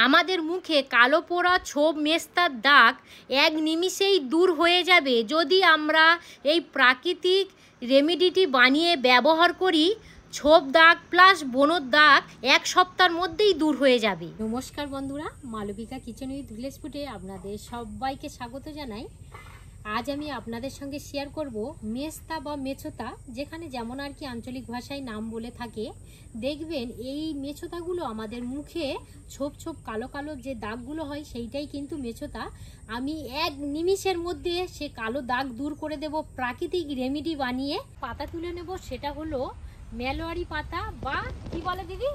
আমাদের মুখে কালো পোড়া ছোপ মেস্তার দাগ এক নিমিষেই দূর হয়ে যাবে যদি আমরা এই প্রাকৃতিক রেমেডিটি বানিয়ে ব্যবহার করি। ছোপ দাগ প্লাস ব্রণর দাগ এক সপ্তাহের মধ্যেই দূর হয়ে যাবে। নমস্কার বন্ধুরা, মালবিকা কিচেন উইথ ভিলেজ ফুডে আপনাদের সবাইকে স্বাগত জানাই। আজ আমি আপনাদের সঙ্গে শেয়ার করব মেস্তা বা মেছোতা, যেখানে যেমন আর কি আঞ্চলিক ভাষায় নাম বলে থাকে। দেখবেন এই মেছোতাগুলো আমাদের মুখে ছোপ ছোপ কালো কালো যে দাগগুলো হয় সেইটাই কিন্তু মেছোতা। আমি এক নিমিষের মধ্যে সে কালো দাগ দূর করে দেব প্রাকৃতিক রেমেডি বানিয়ে। পাতা তুলে নেব, সেটা হলো মেলোয়ারি পাতা বা কি বলে দিদি,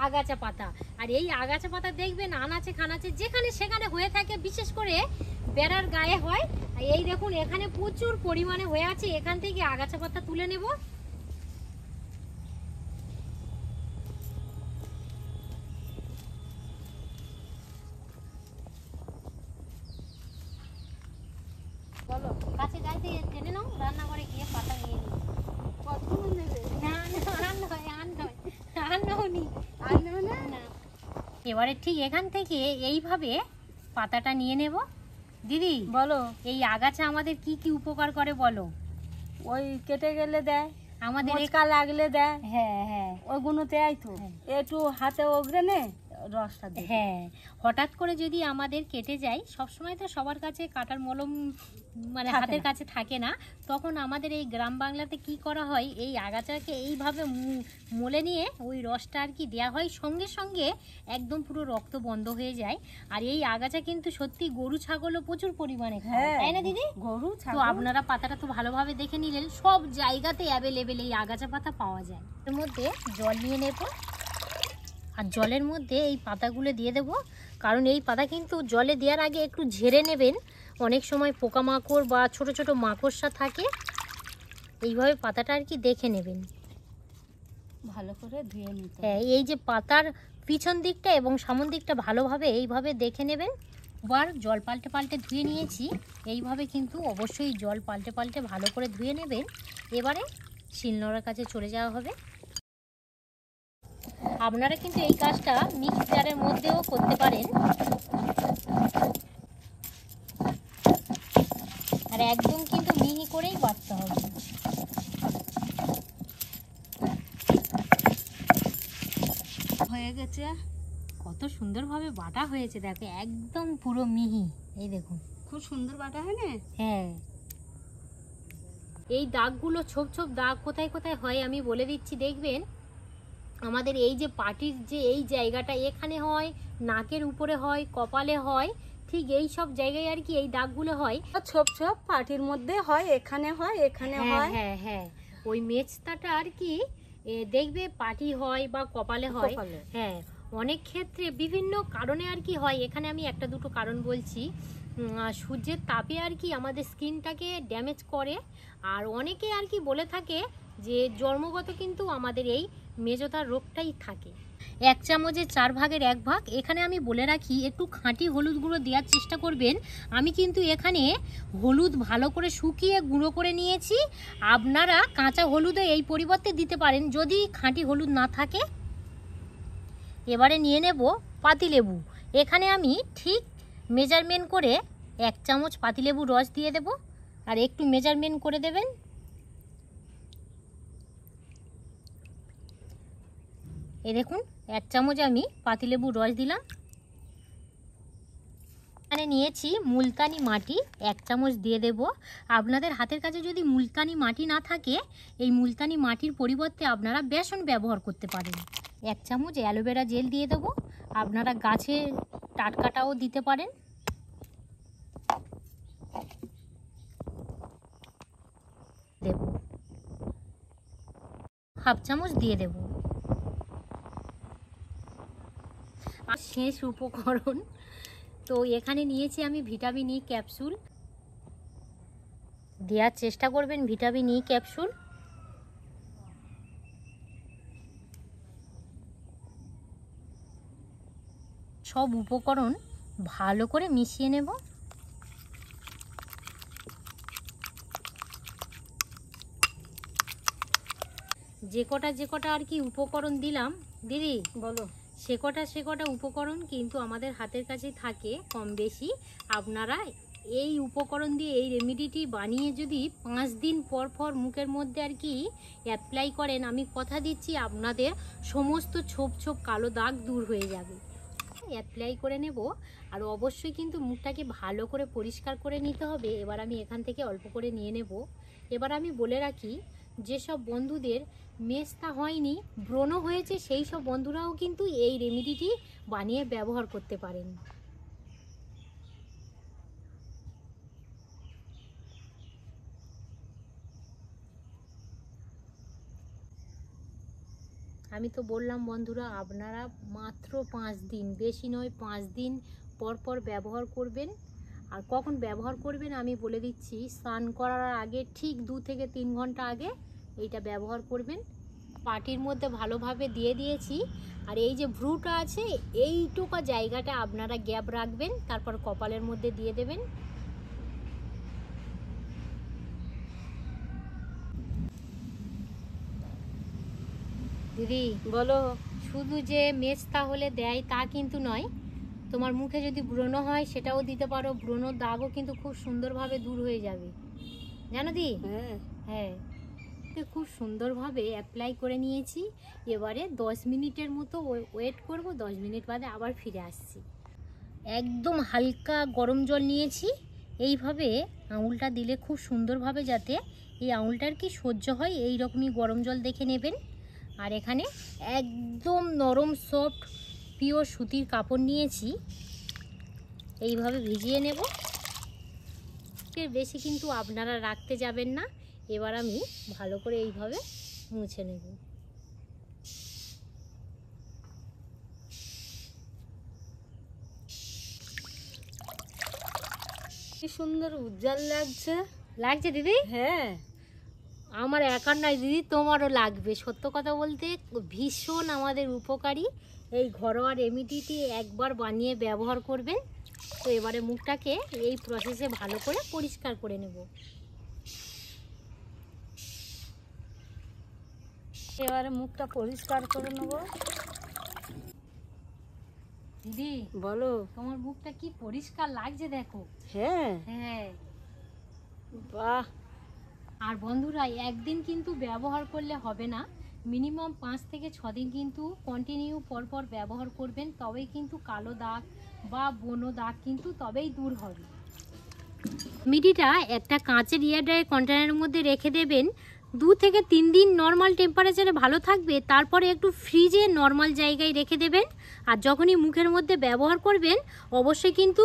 আগাছা পাতা। আর এই আগাছা পাতা দেখবেন আনাচে খানাচে যেখানে সেখানে হয়ে থাকে, বিশেষ করে বেড়ার গায়ে হয়। এই দেখুন এখানে প্রচুর পরিমাণে হয়ে আছে। এখান থেকে আগাছা পাতা তুলে নেব। বলো কাছে যাইতে টেনে নাও, রান্নাঘরে গিয়ে পাতা নিয়ে নিই। কতক্ষণ নেবে? না, এবারে ঠিক এখান থেকে এইভাবে পাতাটা নিয়ে নেব। দিদি বলো, এই আগাছা আমাদের কি কি উপকার করে বলো? ওই কেটে গেলে দেয়, আমাদের মোচকা লাগলে দেয়। হ্যাঁ হ্যাঁ, ওইগুলো দেয় তো। একটু হাতে ওগরে নে, রসটা দে। হ্যাঁ, হঠাৎ করে যদি আমাদের কেটে যায়, সবসময় তো সবার কাছে কাটার মলম মানে হাতের কাছে থাকে না, তখন আমাদের এই গ্রাম বাংলাতে কি করা হয়, এই আগাছাকে এইভাবে মলে নিয়ে ওই রসটা আর কি দেওয়া হয়, সঙ্গে সঙ্গে একদম পুরো রক্ত বন্ধ হয়ে যায়। আর এই আগাছা কিন্তু সত্যি গরু ছাগলও প্রচুর পরিমাণে খায়, তাই না দিদি? গরু তো আপনারা পাতাটা তো ভালোভাবে দেখে নিলেন, সব জায়গাতে অ্যাভেলেবেল এই আগাছা পাতা পাওয়া যায়। এর মধ্যে জল নিয়ে নেব, আর জলের মধ্যে এই পাতাগুলো দিয়ে দেব। কারণ এই পাতা কিন্তু জলে দেওয়ার আগে একটু ঝেড়ে নেবেন, অনেক সময় পোকামাকড় বা ছোট ছোট মাকড়সা থাকে। এইভাবে পাতাটা আর কি দেখে নেবেন, ভালো করে ধুয়ে নিতে। হ্যাঁ, এই যে পাতার পিছন দিকটা এবং সামন দিকটা ভালোভাবে এইভাবে দেখে নেবেন। আবার জল পাল্টে পাল্টে ধুয়ে নিয়েছি, এইভাবে কিন্তু অবশ্যই জল পাল্টে পাল্টে ভালো করে ধুয়ে নেবেন। এবারে শিলনোড়ার কাছে চলে যাওয়া হবে। আপনারা কিন্তু এই কাজটা মিক্সচারের মধ্যেও করতে পারেন। আর একদম কিন্তু মিহি করেই বাটতে হবে। হয়ে গেছে, কত সুন্দরভাবে বাটা হয়েছে, দেখো একদম পুরো মিহি। এই দেখুন খুব সুন্দর বাটা হয় না? হ্যাঁ, এই দাগগুলো ছোপ ছোপ দাগ কোথায় কোথায় হয় আমি বলে দিচ্ছি। দেখবেন আমাদের এই যে পাটির যে এই জায়গাটা, এখানে হয়, নাকের উপরে হয়, কপালে হয়, ঠিক এই সব জায়গায় আর কি এই দাগগুলো হয়। ছোপ ছোপ পাটির মধ্যে হয়, এখানে হয়, এখানে হয়। হ্যাঁ হ্যাঁ, ওই মেচটাটা আর কি দেখবে পাটি হয় বা কপালে হয়। হ্যাঁ, অনেক ক্ষেত্রে বিভিন্ন কারণে আর কি হয়। এখানে আমি একটা দুটো কারণ বলছি। সূর্যের তাপে আর কি আমাদের স্কিনটাকে ড্যামেজ করে। আর অনেকে আর কি বলে থাকে যে জন্মগত কিন্তু আমাদের এই মেজতার রোগটাই থাকে। 1 চামচের 4 ভাগের 1 ভাগ। এখানে আমি বলে রাখি, একটু খাঁটি হলুদ গুঁড়ো দেওয়ার চেষ্টা করবেন। আমি কিন্তু এখানে হলুদ ভালো করে শুকিয়ে গুঁড়ো করে নিয়েছি। আপনারা কাঁচা হলুদও এই পরিবর্তে দিতে পারেন যদি খাঁটি হলুদ না থাকে। এবারে নিয়ে নেব পাতিলেবু। এখানে আমি ঠিক মেজারমেন্ট করে 1 চামচ পাতিলেবুর রস দিয়ে দেব। আর একটু মেজারমেন্ট করে দেবেন। এই দেখুন 1 চামচ আমি পাতিলেবুর রস দিলাম। এখানে নিয়েছি মুলতানি মাটি, 1 চামচ দিয়ে দেব। আপনাদের হাতের কাছে যদি মুলতানি মাটি না থাকে, এই মুলতানি মাটির পরিবর্তে আপনারা বেসন ব্যবহার করতে পারেন। 1 চামচ অ্যালোভেরা জেল দিয়ে দেব। আপনারা গাছে টাটকাটাও দিতে পারেন। দেব 1/2 চামচ দিয়ে দেব। আর শেষ উপকরণ, তো এখানে নিয়েছি আমি ভিটামিন ই ক্যাপসুল। দেওয়ার চেষ্টা করবেন ভিটামিন ই ক্যাপসুল। সব উপকরণ ভালো করে মিশিয়ে নেব। যে কটা আর কি উপকরণ দিলাম, দিদি বলো, সে কটা উপকরণ কিন্তু আমাদের হাতের কাছে থাকে কম বেশি। আপনারা এই উপকরণ দিয়ে এই রেমেডিটি বানিয়ে যদি 5 দিন পর পর মুখের মধ্যে আর কি অ্যাপ্লাই করেন, আমি কথা দিচ্ছি আপনাদের সমস্ত ছোপ ছোপ কালো দাগ দূর হয়ে যাবে। অ্যাপ্লাই করে নেব, আর অবশ্যই কিন্তু মুখটাকে ভালো করে পরিষ্কার করে নিতে হবে। এবার আমি এখান থেকে অল্প করে নিয়ে নেব। এবার আমি বলে রাখি, যেসব বন্ধুদের মেস্তা হয়নি, ব্রণ হয়েছে, সেই সব বন্ধুরাও কিন্তু এই রেমেডিটি বানিয়ে ব্যবহার করতে পারেন। আমি তো বললাম বন্ধুরা, আপনারা মাত্র 5 দিন, বেশি নয় 5 দিন পর পর ব্যবহার করবেন। আর কখন ব্যবহার করবেন আমি বলে দিচ্ছি, স্নান করার আগে ঠিক 2 থেকে 3 ঘন্টা আগে এইটা ব্যবহার করবেন। পাটির মধ্যে ভালোভাবে দিয়ে দিয়েছি। আর এই যে ভ্রুটা আছে, এইটুকু জায়গাটা আপনারা গ্যাপ রাখবেন, তারপর কপালের মধ্যে দিয়ে দেবেন। দিদি বলো। শুধু যে মেস্তা হলে দেয় তা কিন্তু নয়, তোমার মুখে যদি ব্রণ হয় সেটাও দিতে পারো। ব্রণর দাগও কিন্তু খুব সুন্দরভাবে দূর হয়ে যাবে, জানো দি? হ্যাঁ, খুব সুন্দরভাবে অ্যাপ্লাই করে নিয়েছি। এবারে 10 মিনিটের মতো ওয়েট করব। 10 মিনিট বাদে আবার ফিরে আসছি। একদম হালকা গরম জল নিয়েছি। এইভাবে আঙুলটা দিলে খুব সুন্দরভাবে যাতে এই আঙুলটার কি সহ্য হয়, এই রকমই গরম জল দেখে নেবেন। আর এখানে একদম নরম সফট পিওর সুতির কাপড় নিয়েছি, এইভাবে ভিজিয়ে নেব। এর বেশি কিন্তু আপনারা রাখতে যাবেন না। এবার আমি ভালো করে এইভাবে মুছে নেব। কি সুন্দর উজ্জ্বল লাগছে। লাগছে দিদি? হ্যাঁ, আমার একার নয় দিদি, তোমারও লাগবে। সত্য কথা বলতে ভীষণ আমাদের উপকারী এই ঘরোয়া রেমেডিটি একবার বানিয়ে ব্যবহার করবেন। তো এবারে মুখটাকে এই প্রসেসে ভালো করে পরিষ্কার করে নেব। এবারে মুখটা পরিষ্কার করে নেব। দিদি বলো। তোমার মুখটা কি পরিষ্কার লাগছে দেখো। হ্যাঁ হ্যাঁ, বাহ। আর বন্ধুরা, একদিন কিন্তু ব্যবহার করলে হবে না, মিনিমাম 5 থেকে 6 দিন কিন্তু কন্টিনিউ পরপর ব্যবহার করবেন। তবেই কিন্তু কালো দাগ বা বনো দাগ কিন্তু তবেই দূর হবে। মিডিটা একটা কাঁচের এয়ারটাইট কন্টেনারের মধ্যে রেখে দেবেন। 2 থেকে 3 দিন নর্মাল টেম্পারেচারে ভালো থাকবে, তারপরে একটু ফ্রিজে নর্মাল জায়গায় রেখে দেবেন। আর যখনই মুখের মধ্যে ব্যবহার করবেন, অবশ্যই কিন্তু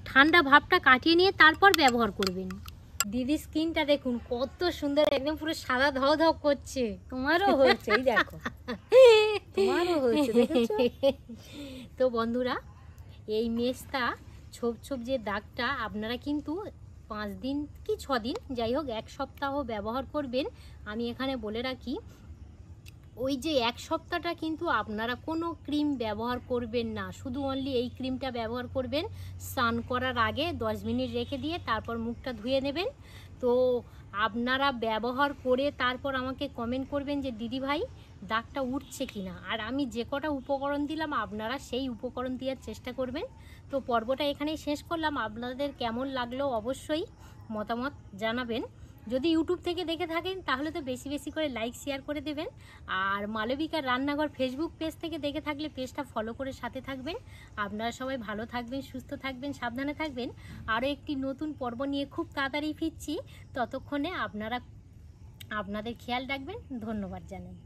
ঠান্ডা ভাবটা কাটিয়ে নিয়ে তারপর ব্যবহার করবেন। দিদি স্কিনটা দেখুন কত সুন্দর, একদম পুরো সাদা ধও ধও করছে। তোমারও হয়েছে, এই দেখো, তোমারও হয়েছে, দেখেছো? তো বন্ধুরা, এই মেস্তা ছোপ ছোপ যে দাগটা আপনারা কিন্তু 5 দিন কি 6 দিন, যাই হোক 1 সপ্তাহ ব্যবহার করবেন। আমি এখানে বলে রাখি, ওই যে 1 সপ্তাহটা কিন্তু আপনারা কোনো ক্রিম ব্যবহার করবেন না, শুধু অনলি এই ক্রিমটা ব্যবহার করবেন। স্নান করার আগে 10 মিনিট রেখে দিয়ে তারপর মুখটা ধুয়ে নেবেন। তো আপনারা ব্যবহার করে তারপর আমাকে কমেন্ট করবেন যে দিদি ভাই দাগটা উঠছে কিনা। আর আমি যে কটা উপকরণ দিলাম আপনারা সেই উপকরণ দেওয়ার চেষ্টা করবেন। তো পর্বটা এখানেই শেষ করলাম। আপনাদের কেমন লাগলো অবশ্যই মতামত জানাবেন। যদি ইউটিউব থেকে দেখে থাকেন তাহলে তো বেশি বেশি করে লাইক শেয়ার করে দেবেন। আর মালবিকার রান্নাঘর ফেসবুক পেজ থেকে দেখে থাকলে পেজটা ফলো করে সাথে থাকবেন। আপনারা সবাই ভালো থাকবেন, সুস্থ থাকবেন, সাবধানে থাকবেন। আরও একটি নতুন পর্ব নিয়ে খুব তাড়াতাড়ি ফিরছি। ততক্ষণে আপনারা আপনাদের খেয়াল রাখবেন। ধন্যবাদ জানাই।